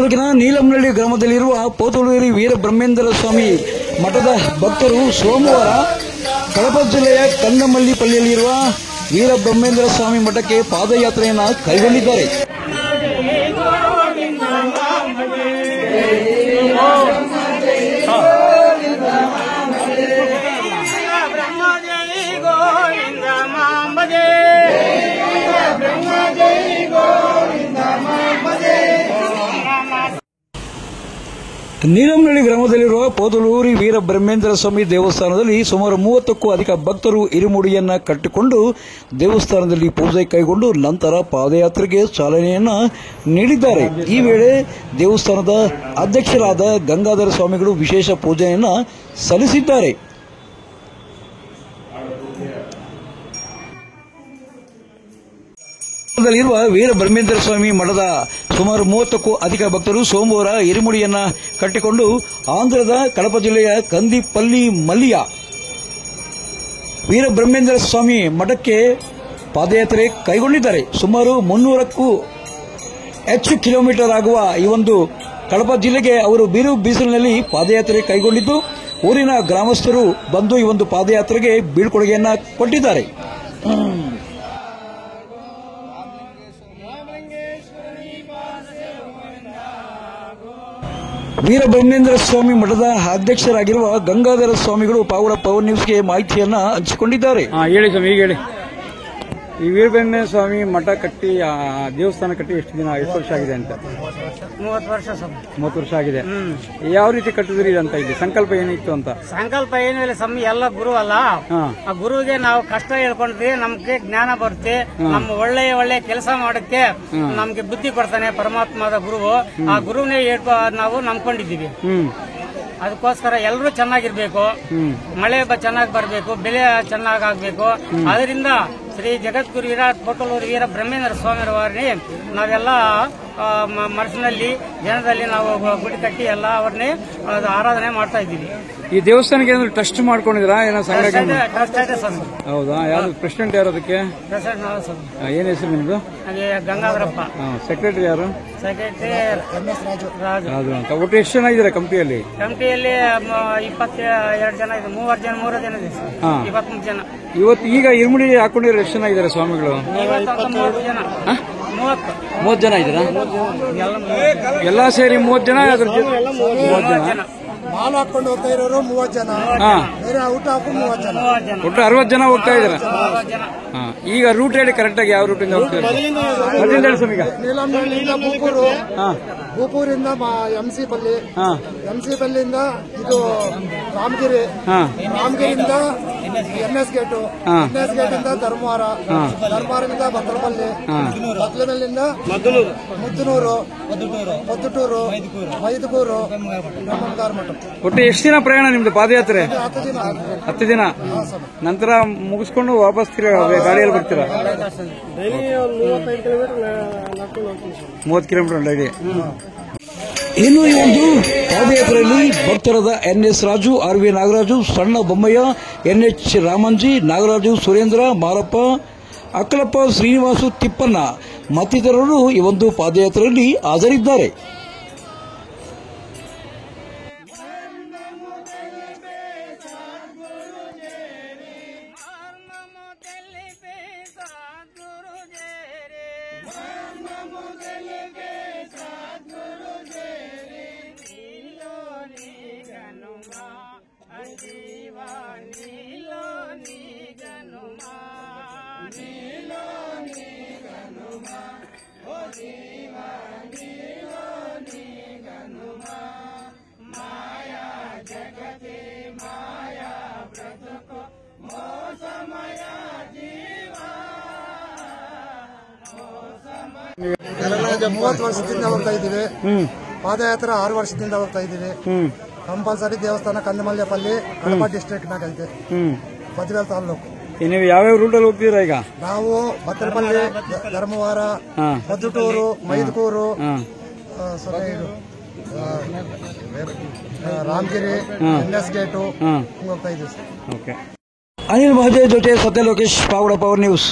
ತಾಲೂಕಿನ ನೀಲಂನಹಳ್ಳಿ ಗ್ರಾಮದಲ್ಲಿರುವ ಪೋತಲೂರಿ ವೀರಬ್ರಹ್ಮೇಂದ್ರ ಸ್ವಾಮಿ ಮಠದ ಭಕ್ತರು ಸೋಮವಾರ ಕಡಪ ಜಿಲ್ಲೆಯ ಕನ್ನಮಲ್ಲಿಪಲ್ಲಿಯಲ್ಲಿರುವ ವೀರಬ್ರಹ್ಮೇಂದ್ರ ಸ್ವಾಮಿ ಮಠಕ್ಕೆ ಪಾದಯಾತ್ರೆಯನ್ನು ಕೈಗೊಂಡಿದ್ದಾರೆ. ನೀಲಂನಹಳ್ಳಿ ಗ್ರಾಮದಲ್ಲಿರುವ ಪೋತಲೂರಿ ವೀರಬ್ರಹ್ಮೇಂದ್ರ ಸ್ವಾಮಿ ದೇವಸ್ಥಾನದಲ್ಲಿ ಸುಮಾರು 30ಕ್ಕೂ ಅಧಿಕ ಭಕ್ತರು ಇರುಮುಡಿಯನ್ನ ಕಟ್ಟಿಕೊಂಡು ದೇವಸ್ಥಾನದಲ್ಲಿ ಪೂಜೆ ಕೈಗೊಂಡು ನಂತರ ಪಾದಯಾತ್ರೆಗೆ ಚಾಲನೆಯನ್ನ ನೀಡಿದ್ದಾರೆ. ಈ ವೇಳೆ ದೇವಸ್ಥಾನದ ಅಧ್ಯಕ್ಷರಾದ ಗಂಗಾಧರ ಸ್ವಾಮಿಗಳು ವಿಶೇಷ ಪೂಜೆಯನ್ನ ಸಲ್ಲಿಸಿದ್ದಾರೆ. ಿರುವ ವೀರಬ್ರಹ್ಮೇಂದ್ರ ಸ್ವಾಮಿ ಮಠದ ಸುಮಾರು 30ಕ್ಕೂ ಅಧಿಕ ಭಕ್ತರು ಸೋಮವಾರ ಇರುಮುಡಿಯನ್ನ ಕಟ್ಟಿಕೊಂಡು ಆಂಧ್ರದ ಕಡಪ ಜಿಲ್ಲೆಯ ಕಂದಿಪಲ್ಲಿ ಮಲ್ಲಿಯ ವೀರಬ್ರಹ್ಮೇಂದ್ರ ಸ್ವಾಮಿ ಮಠಕ್ಕೆ ಪಾದಯಾತ್ರೆ ಕೈಗೊಂಡಿದ್ದಾರೆ. ಸುಮಾರು 300ಕ್ಕೂ ಹೆಚ್ಚು ಕಿಲೋಮೀಟರ್ ಆಗುವ ಈ ಒಂದು ಕಡಪ ಜಿಲ್ಲೆಗೆ ಅವರು ಬಿರು ಬಿಸಿಲಿನಲ್ಲಿ ಪಾದಯಾತ್ರೆ ಕೈಗೊಂಡಿದ್ದು ಊರಿನ ಗ್ರಾಮಸ್ಥರು ಬಂದು ಈ ಒಂದು ಪಾದಯಾತ್ರೆಗೆ ಬೀಳ್ಕೊಡುಗೆಯನ್ನ ಕೊಟ್ಟಿದ್ದಾರೆ. ವೀರಬ್ರಹ್ಮೇಂದ್ರ ಸ್ವಾಮಿ ಮಠದ ಅಧ್ಯಕ್ಷರಾಗಿರುವ ಗಂಗಾಧರ ಸ್ವಾಮಿಗಳು ಪಾವಡ ಪವರ್ ನ್ಯೂಸ್ಗೆ ಮಾಹಿತಿಯನ್ನ ಹಂಚಿಕೊಂಡಿದ್ದಾರೆ. ಹೇಳಿ ಸ್ವಾಮಿ, ಈಗ ಹೇಳಿ. ಈ ವೀರಬ್ರಹ್ಮೇಂದ್ರ ಸ್ವಾಮಿ ಮಠ ಕಟ್ಟಿ ದೇವಸ್ಥಾನ ಕಟ್ಟಿ ಎಷ್ಟು ವರ್ಷ ಆಗಿದೆ ಅಂತ? 30 ವರ್ಷ. 30 ವರ್ಷ ಆಗಿದೆ. ಯಾವ ರೀತಿ ಕಟ್ಟಿದ್ರಿ ಅಂತ? ಇಲ್ಲಿ ಸಂಕಲ್ಪ ಏನಿತ್ತು ಅಂತ? ಸಂಕಲ್ಪ ಏನೂ ಇಲ್ಲ ಸ್ವಾಮಿ, ಎಲ್ಲ ಗುರು ಅಲ್ಲ. ಆ ಗುರುವಿಗೆ ನಾವು ಕಷ್ಟ ಹೇಳ್ಕೊಂಡ್ರೆ ನಮ್ಗೆ ಜ್ಞಾನ ಬರುತ್ತೆ, ನಮ್ಮ ಒಳ್ಳೆ ಕೆಲಸ ಮಾಡಕ್ಕೆ ನಮ್ಗೆ ಬುದ್ಧಿ ಕೊಡ್ತಾನೆ ಪರಮಾತ್ಮದ ಗುರುವು. ಆ ಗುರುವನ್ನೇ ನಾವು ನಂಬ್ಕೊಂಡಿದ್ದೀವಿ. ಅದಕ್ಕೋಸ್ಕರ ಎಲ್ಲರೂ ಚೆನ್ನಾಗಿರ್ಬೇಕು, ಮಳೆ ಚೆನ್ನಾಗಿ ಬರಬೇಕು, ಬೆಳೆ ಚೆನ್ನಾಗಾಗಬೇಕು. ಅದರಿಂದ ಶ್ರೀ ಜಗದ್ಗುರು ಪೋತಲೂರಿ ವೀರಬ್ರಹ್ಮೇಂದ್ರ ಸ್ವಾಮಿರವರನ್ನೇ ನಾವೆಲ್ಲ ಮನಸ್ಸಿನಲ್ಲಿ ಜನದಲ್ಲಿ ನಾವು ಗುಡಿ ಕಟ್ಟಿ ಎಲ್ಲ ಅವ್ರನ್ನೇ ಆರಾಧನೆ ಮಾಡ್ತಾ ಇದ್ದೀವಿ. ಈ ದೇವಸ್ಥಾನಕ್ಕೆ ಏನಾದ್ರು ಟ್ರಸ್ಟ್ ಮಾಡ್ಕೊಂಡಿದ್ರಾ? ಏನೋ ಟ್ರಸ್ಟ್ ಇದೆ ಸರ್. ಹೌದಾ? ಯಾರು ಪ್ರೆಸಿಡೆಂಟ್ ಯಾರು ಅದಕ್ಕೆ? ಪ್ರೆಸಿಡೆಂಟ್ ನಾವು ಸರ್. ಏನ್ ಹೆಸರು ನಿಮ್ದು? ಗಂಗಾಧರಪ್ಪ. ಸೆಕ್ರೆಟರಿ ಯಾರು? ಸೆಕ್ರೆಟರಿ ರಾಜು ಅಂತ. ಒಟ್ಟು ಎಷ್ಟು ಜನ ಇದ್ದಾರೆ ಕಮಿಟಿಯಲ್ಲಿ? 22 ಜನ ಇದೆ. 3 ಜನ ಇದೆ ಸರ್. 23 ಜನ. ಇವತ್ತು ಈಗ ಇರುಮುಡಿ ಹಾಕೊಂಡಿರೋ ಎಷ್ಟು ಜನ ಇದ್ದಾರೆ ಸ್ವಾಮಿಗಳು? 30 ಜನ. 30 ಜನ ಇದ್ದೀರಾ? ಎಲ್ಲ ಸೇರಿ 30 ಜನ. 30 ಜನ ಮಾಲ್ ಹಾಕೊಂಡು ಹೋಗ್ತಾ ಇರೋರು 30 ಜನ. ಬೇರೆ ಔಟ್ ಹಾಕು 30 ಜನ. ಒಟ್ಟು 60 ಜನ ಹೋಗ್ತಾ ಇದ್ದಾರೆ. ಈಗ ರೂಟ್ ಹೇಳಿ ಕರೆಕ್ಟ್ ಆಗಿ ಯಾವ ರೂಟಿಂದ ಹೋಗ್ತಾರೆ? ನೀಲಂನಹಳ್ಳಿಯಿಂದ ಭೂಪೂರಿಂದ ಎಂಸಿ ಪಲ್ಲಿಯಿಂದ ಇದು ರಾಮಗಿರಿಯಿಂದ NS ಗೇಟು, NS ಗೇಟಿಂದ ಧರ್ಮವಾರದಿಂದ ಭದ್ರಪಲ್ಲಿ, ಬತ್ಲಮೇಲಿಂದ ಮುದ್ದನೂರು, ಪೊದ್ದುಟೂರು, ಮೈದುಗೂರು, ಬ್ರಹ್ಮಂಗಾರ ಮಠ. ಒಟ್ಟು ಎಷ್ಟು ದಿನ ಪ್ರಯಾಣ ನಿಮ್ದು ಪಾದಯಾತ್ರೆ? 10 ದಿನ. ನಂತರ ಮುಗಿಸ್ಕೊಂಡು ವಾಪಸ್ ಗಾಡಿಯಲ್ಲಿ ಬರ್ತೀರಾ? 30 ಕಿಲೋಮೀಟರ್ ಡೈಲಿ. ಇನ್ನು ಈ ಒಂದು ಪಾದಯಾತ್ರೆಯಲ್ಲಿ ಭಕ್ತರಾದ NS ರಾಜು, RV ನಾಗರಾಜು, ಸಣ್ಣ ಬೊಮ್ಮಯ್ಯ, NH ರಾಮಂಜಿ, ನಾಗರಾಜು, ಸುರೇಂದ್ರ, ಮಾರಪ್ಪ, ಅಕ್ಕಲಪ್ಪ, ಶ್ರೀನಿವಾಸು, ತಿಪ್ಪಣ್ಣ ಮತ್ತಿತರರು ಈ ಒಂದು ಪಾದಯಾತ್ರೆಯಲ್ಲಿ ಹಾಜರಿದ್ದಾರೆ. ಮೂವತ್ತು ವರ್ಷದಿಂದ ಹೋಗ್ತಾ ಇದ್ದೀವಿ. ಪಾದಯಾತ್ರೆ 6 ವರ್ಷದಿಂದ ಹೋಗ್ತಾ ಇದ್ದೀವಿ. ಕಂಪಲ್ಸರಿ ದೇವಸ್ಥಾನ ಕಂದಮಲ್ಯಪಲ್ಲಿ, ಕಡಪ ಡಿಸ್ಟ್ರಿಕ್ಟ್ ನಾಗ ಐತೆ, ಬದ್ವೇಲ್ ತಾಲೂಕು. ನೀವು ಯಾವ್ಯಾವ ರೂಟಲ್ಲಿ ಹೋಗ್ತೀರಾ ಈಗ? ನಾವು ಭದ್ರಪಲ್ಲಿ, ಧರ್ಮವಾರ, ಪೊದ್ದುಟೂರು, ಮೈದುಕೂರು, ರಾಮಗಿರಿ, NS ಗೇಟು ಹೋಗ್ತಾ ಇದ್ದೀವಿ ಸರ್. ಅನಿಲ್ ಮಹದೇವ್ ಜೊತೆ ಸತ್ಯ ಲೋಕೇಶ್, ಪಾವಡ ಪವರ್ ನ್ಯೂಸ್.